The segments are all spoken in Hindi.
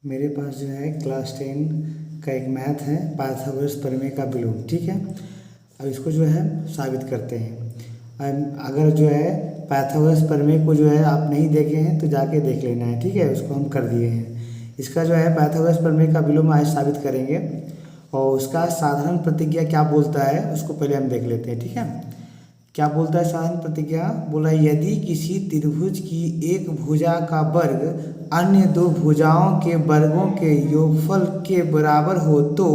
मेरे पास जो है क्लास 10 का एक मैथ है, पाइथागोरस प्रमेय का विलोम। ठीक है, अब इसको जो है साबित करते हैं। अगर जो है पाइथागोरस प्रमेय को जो है आप नहीं देखे हैं तो जाके देख लेना है। ठीक है, उसको हम कर दिए हैं। इसका जो है पाइथागोरस प्रमेय का विलोम आज साबित करेंगे और उसका साधारण प्रतिज्ञा क्या बोलता है उसको पहले हम देख लेते हैं। ठीक है, क्या बोलता है साधारण प्रतिज्ञा? बोला यदि किसी त्रिभुज की एक भुजा का वर्ग अन्य दो भुजाओं के वर्गों के योगफल के बराबर हो तो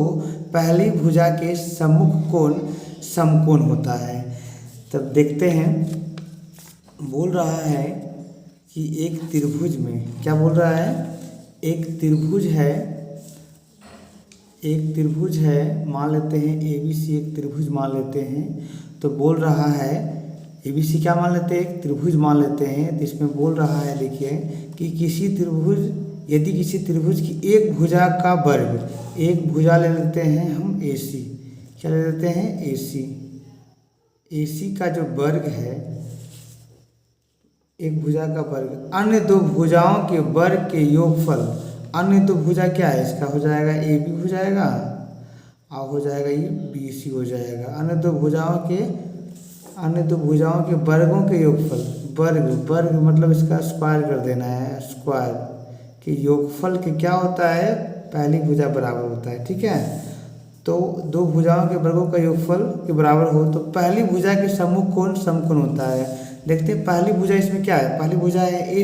पहली भुजा के सम्मुख कोण समकोण होता है। तब देखते हैं, बोल रहा है कि एक त्रिभुज में क्या बोल रहा है, एक त्रिभुज है, मान लेते हैं ABC एक त्रिभुज मान लेते हैं। तो बोल रहा है ABC क्या मान लेते हैं, एक त्रिभुज मान लेते हैं। तो इसमें बोल रहा है, देखिए कि यदि किसी त्रिभुज की एक भुजा का वर्ग, एक भुजा ले लेते हैं हम AC, क्या ले लेते हैं AC का जो वर्ग है, एक भुजा का वर्ग अन्य दो भुजाओं के वर्ग के योगफल। अन्य दो भुजा क्या है, इसका हो जाएगा AB हो जाएगा और हो जाएगा ये BC हो जाएगा। अन्य दो भुजाओं के वर्गों के योगफल, वर्ग मतलब इसका स्क्वायर कर देना है। स्क्वायर के योगफल के क्या होता है, पहली भुजा बराबर होता है। ठीक है, तो दो भुजाओं के वर्गों का योगफल के बराबर हो तो पहली भुजा के सम्मुख कोण समकोण होता है। देखते हैं पहली भुजा इसमें क्या है, पहली भुजा है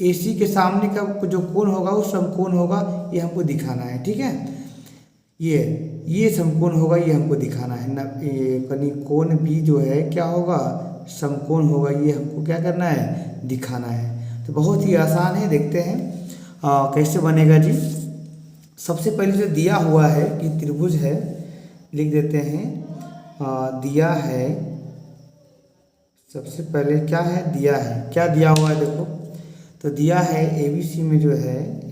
AC के सामने का जो कोण होगा वो समकोण होगा, ये हमको दिखाना है। ठीक है, ये समकोण होगा, ये हमको दिखाना है ना। ये कनी कोण भी जो है क्या होगा, समकोण होगा, ये हमको क्या करना है, दिखाना है। तो बहुत ही आसान है, देखते हैं कैसे बनेगा जी। सबसे पहले जो दिया हुआ है कि त्रिभुज है, लिख देते हैं दिया है। सबसे पहले क्या है, दिया है, क्या दिया हुआ है देखो। तो दिया है ABC में जो है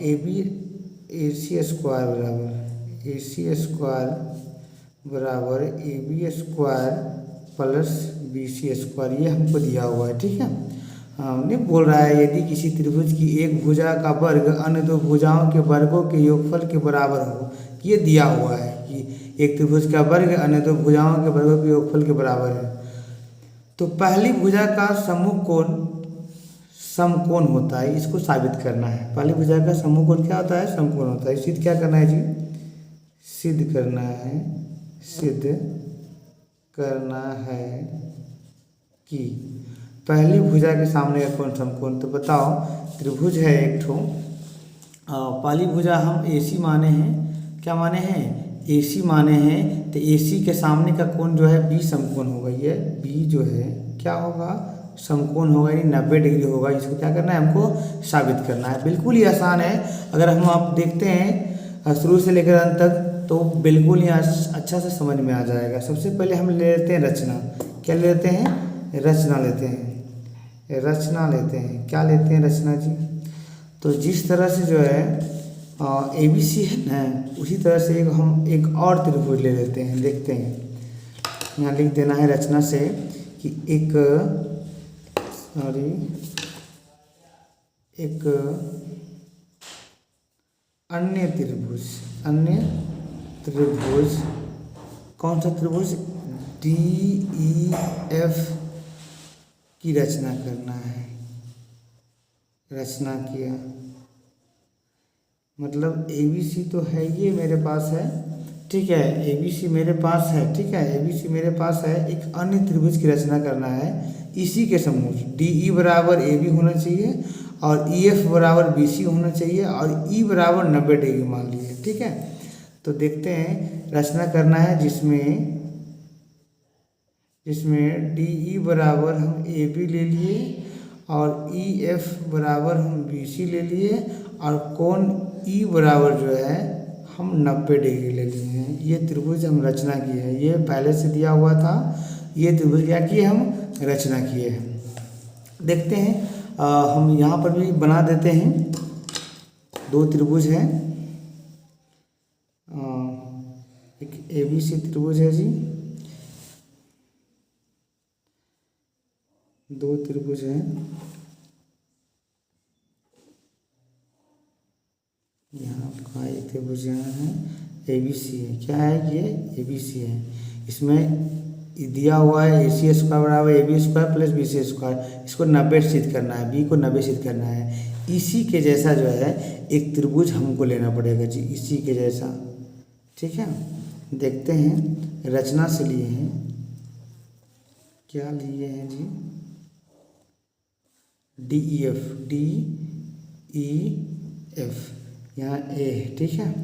AC स्क्वायर बराबर AB square plus BC square, ये हमको दिया हुआ है। ठीक है, हमने बोल रहा है यदि किसी त्रिभुज की एक भुजा का वर्ग अन्य दो भुजाओं के वर्गों के योगफल के बराबर हो, ये दिया हुआ है कि एक त्रिभुज का वर्ग अन्य दो भुजाओं के वर्गों के योगफल के बराबर है। तो पहली भुजा का सम्मुख कोण समकोण होता है, इसको साबित करना है। पहली भुजा का सम्मुख कोण क्या होता है, समकोण होता है। सिद्ध क्या करना है जी, सिद्ध करना है कि पहली भुजा के सामने का कोण समकोण। तो बताओ, त्रिभुज है एक ठो, पहली भुजा हम AC माने हैं, क्या माने हैं, AC माने हैं। तो AC के सामने का कोण जो है B समकोण होगा, ये B जो है क्या होगा, समकोण होगा, यानी 90 डिग्री होगा। इसको क्या करना है, हमको साबित करना है। बिल्कुल ही आसान है। अगर हम आप देखते हैं शुरू से लेकर अंत तक तो बिल्कुल ही अच्छा से समझ में आ जाएगा। सबसे पहले हम ले लेते हैं रचना। क्या लेते हैं, रचना लेते हैं। क्या लेते हैं, रचना जी। तो जिस तरह से जो है ABC है ना, उसी तरह से हम एक और त्रिभुज ले लेते हैं। देखते हैं, यहाँ लिख देना है रचना से कि एक अन्य त्रिभुज, कौन सा त्रिभुज, DEF की रचना करना है। रचना किया मतलब ABC तो है, ये मेरे पास है। ठीक है, ABC मेरे पास है। ठीक है, ABC मेरे पास है। एक अन्य त्रिभुज की रचना करना है, इसी के समूह DE बराबर AB होना चाहिए और EF बराबर BC होना चाहिए और E बराबर 90 डिग्री मान लीजिए। ठीक है, तो देखते हैं, रचना करना है जिसमें DE बराबर हम AB ले लिए और EF बराबर हम BC ले लिए और कोण E बराबर जो है हम 90 डिग्री ले लिए हैं। ये त्रिभुज हम रचना किए हैं, ये पहले से दिया हुआ था। ये त्रिभुज क्या किए, हम रचना किए हैं। देखते हैं हम यहाँ पर भी बना देते हैं। दो त्रिभुज हैं, एक ABC त्रिभुज है जी, दो त्रिभुज हैं यहाँ आपका एक त्रिभुज यहाँ है, ए बी सी है। क्या है ये? ए बी सी है। इसमें दिया हुआ है ए सी स्क्वायर बराबर A B square plus B C square. इसको 90 सिद्ध करना है, बी को 90 सिद्ध करना है। इसी के जैसा जो है एक त्रिभुज हमको लेना पड़ेगा जी, इसी के जैसा। ठीक है, देखते हैं, रचना से लिए हैं। क्या लिए हैं जी? D E F, D E F, यहाँ ए है। ठीक है,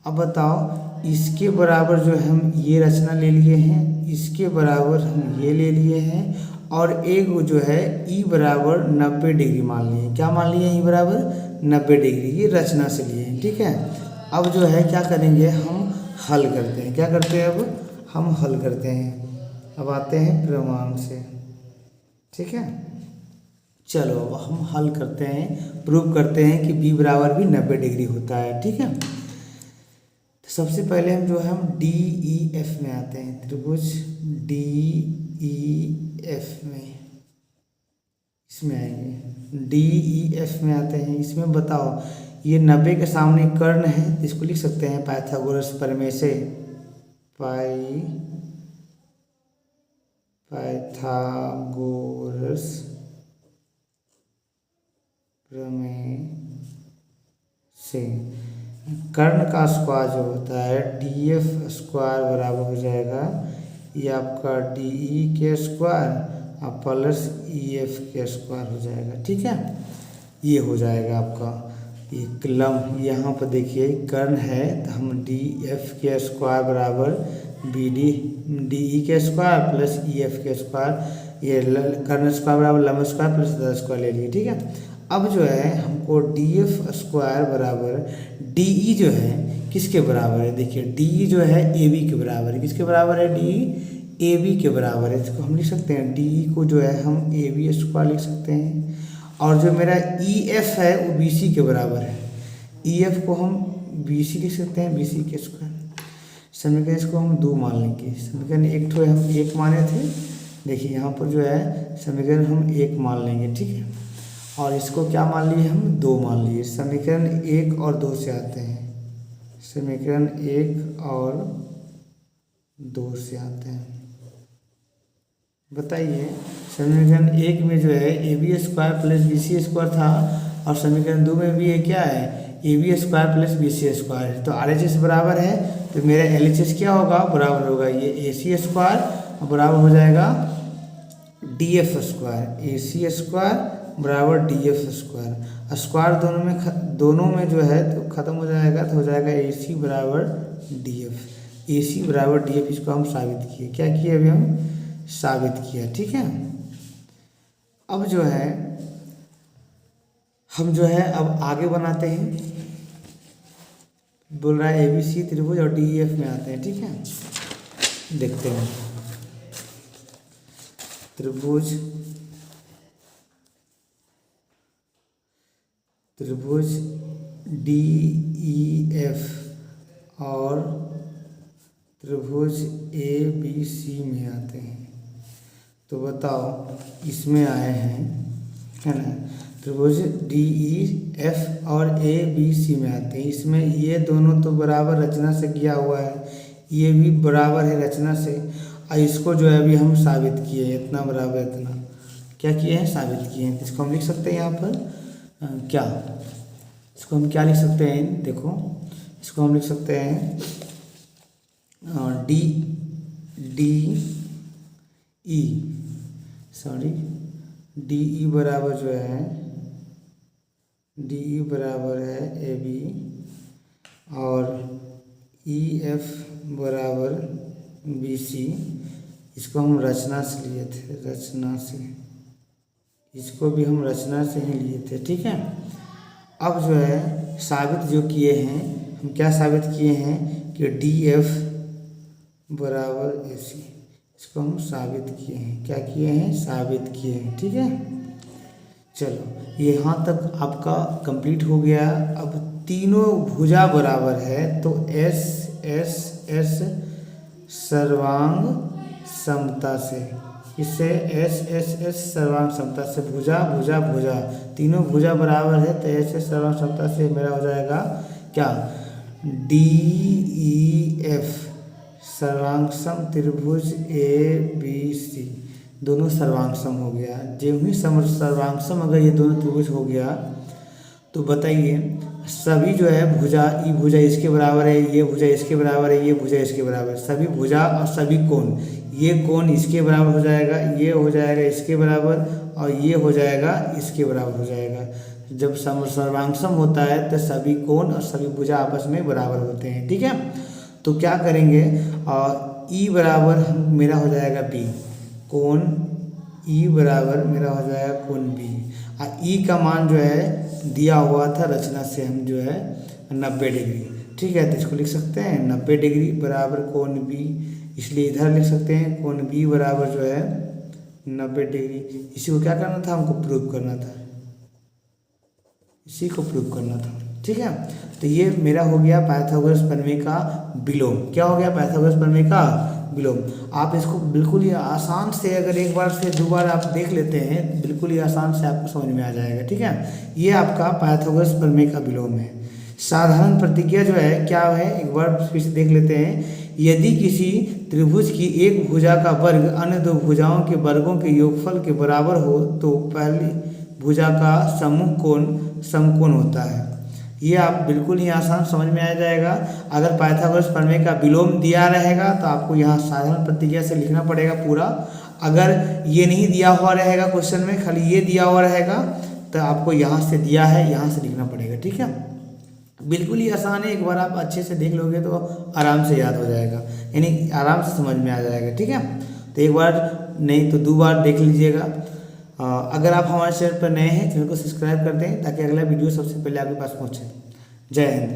अब बताओ, इसके बराबर जो है हम ये रचना ले लिए हैं, इसके बराबर हम ये ले लिए हैं, और एक जो है ई बराबर 90 डिग्री मान लिए। क्या मान लिए? ई बराबर 90 डिग्री, ये रचना से लिए हैं। ठीक है, अब जो है क्या करेंगे, हम हल करते हैं। क्या करते हैं? अब हम हल करते हैं। अब आते हैं प्रमाण से। ठीक है, चलो अब हम हल करते हैं, प्रूव करते हैं कि बी बराबर भी 90 डिग्री होता है। ठीक है, तो सबसे पहले हम जो है हम डी ई एफ में आते हैं, त्रिभुज डी ई एफ में, इसमें आएंगे। डी ई एफ में आते हैं, इसमें बताओ, ये 90 के सामने कर्ण है, इसको लिख सकते हैं पाइथागोरस प्रमेय से। पाइथागोरस प्रमेय से कर्ण का स्क्वायर जो होता है डी एफ स्क्वायर बराबर हो जाएगा ये आपका डी ई के स्क्वायर और प्लस ई एफ के स्क्वायर हो जाएगा। ठीक है, ये हो जाएगा आपका एक लम्ब। यहाँ पर देखिए कर्ण है, तो हम डी एफ के स्क्वायर बराबर बी डी ई के स्क्वायर प्लस ई एफ के स्क्वायर, ये कर्ण स्क्वायर बराबर लम्ब स्क्वायर प्लस द स्क्वायर ले लिए। ठीक है, अब जो है हमको डी एफ स्क्वायर बराबर डी ई जो है किसके बराबर है? देखिए डी ई जो है ए बी के बराबर है। किसके बराबर है? डी ए बी के बराबर है। इसको हम लिख सकते हैं डी ई को जो है हम ए बी स्क्वायर लिख सकते हैं, और जो मेरा ई एफ है वो बी सी के बराबर है। ई एफ को हम बी सी लिख सकते हैं, बी सी के स्क्वायर। समीकरण इसको हम 2 मान लेंगे। समीकरण एक तो हम 1 माने थे, देखिए यहाँ पर जो है समीकरण हम 1 मान लेंगे। ठीक है, और इसको क्या मान लिए? हम 2 मान लिए। समीकरण 1 और 2 से आते हैं, समीकरण 1 और 2 से आते हैं। बताइए, समीकरण 1 में जो है A B square plus B C square था, और समीकरण 2 में भी ये क्या है? A B square plus B C square. तो आर एच एस बराबर है, तो मेरा एल एच एस क्या होगा? बराबर होगा ये ए सी स्क्वायर, और बराबर हो जाएगा डी एफ स्क्वायर। ए सी स्क्वायर बराबर डी एफ स्क्वायर। स्क्वायर दोनों में जो है तो खत्म हो जाएगा, तो हो जाएगा ए सी बराबर डी एफ। ए सी बराबर डी एफ, इसको हम साबित किए। क्या किए? अभी हम साबित किया। ठीक है, अब जो है हम जो है अब आगे बनाते हैं। बोल रहा है ए बी सी त्रिभुज और डी ई एफ में आते हैं। ठीक है, देखते हैं त्रिभुज डी ई एफ और त्रिभुज ए बी सी में आते हैं। तो बताओ, इसमें आए हैं, है ना, त्रिभुज डी ई एफ और ए बी सी में आते हैं। इसमें ये दोनों तो बराबर रचना से किया हुआ है, ये भी बराबर है रचना से, और इसको जो है अभी हम साबित किए, इतना बराबर इतना क्या किए हैं? साबित किए हैं। इसको हम लिख सकते हैं यहाँ पर क्या, इसको हम क्या लिख सकते हैं? देखो, इसको हम लिख सकते हैं डी ई बराबर जो है डी ई बराबर है ए बी, और ई एफ बराबर बी सी। इसको हम रचना से लिए थे, रचना से, इसको भी हम रचना से ही लिए थे। ठीक है, अब जो है साबित जो किए हैं, हम क्या साबित किए हैं कि डी एफ बराबर ए सी, इसको हम साबित किए हैं। क्या किए हैं? साबित किए हैं। ठीक है, चलो यहाँ तक आपका कंप्लीट हो गया। अब तीनों भुजा बराबर है, तो एस एस एस सर्वांग समता से, इससे एस एस एस सर्वांग समता से भुजा भुजा भुजा, तीनों भुजा बराबर है, तो एस एस सर्वांग समता से मेरा हो जाएगा क्या डी ई एफ सर्वांगसम त्रिभुज ए बी सी दोनों सर्वांगसम हो गया। जो ही सर्वांगसम अगर ये दोनों त्रिभुज हो गया तो बताइए सभी जो है भुजा, ई भुजा इसके बराबर है, ये भुजा इसके बराबर है, ये भुजा इसके बराबर है, सभी भुजा और सभी कोण, ये कोण इसके बराबर हो जाएगा, ये हो जाएगा इसके बराबर और ये हो जाएगा इसके बराबर हो जाएगा। जब सर्वांगसम होता है तो सभी कोण और सभी भुजा आपस में बराबर होते हैं। ठीक है, तो क्या करेंगे, और ई बराबर मेरा हो जाएगा बी, कोण ई बराबर मेरा हो जाएगा कोण बी, और ई का मान जो है दिया हुआ था रचना से हम जो है 90 डिग्री। ठीक है, तो इसको लिख सकते हैं 90 डिग्री बराबर कोण बी, इसलिए इधर लिख सकते हैं कोण बी बराबर जो है 90 डिग्री। इसी को क्या करना था, हमको प्रूव करना था, इसी को प्रूव करना था। ठीक है, तो ये मेरा हो गया पाइथागोरस प्रमेय का विलोम। क्या हो गया, पाइथागोरस प्रमेय का विलोम। आप इसको बिल्कुल ही आसान से अगर एक बार से दो बार आप देख लेते हैं, बिल्कुल ही आसान से आपको समझ में आ जाएगा। ठीक है, ये आपका पाइथागोरस प्रमेय का विलोम है। साधारण प्रतिज्ञा जो है क्या है, एक बार फिर से देख लेते हैं। यदि किसी त्रिभुज की एक भुजा का वर्ग अन्य दो भुजाओं के वर्गों के योगफल के बराबर हो तो पहली भुजा का समूह कोण समकोण होता है। ये आप बिल्कुल ही आसान समझ में आ जाएगा। अगर पाइथागोरस प्रमेय का विलोम दिया रहेगा तो आपको यहाँ साधारण प्रतिज्ञा से लिखना पड़ेगा पूरा। अगर ये नहीं दिया हुआ रहेगा क्वेश्चन में, खाली ये दिया हुआ रहेगा, तो आपको यहाँ से दिया है, यहाँ से लिखना पड़ेगा। ठीक है, बिल्कुल ही आसान है। एक बार आप अच्छे से देख लोगे तो आराम से याद हो जाएगा, यानी आराम से समझ में आ जाएगा। ठीक है, तो एक बार नहीं तो दो बार देख लीजिएगा। अगर आप हमारे चैनल पर नए हैं, चैनल को सब्सक्राइब कर दें ताकि अगला वीडियो सबसे पहले आपके पास पहुंचे। जय हिंद।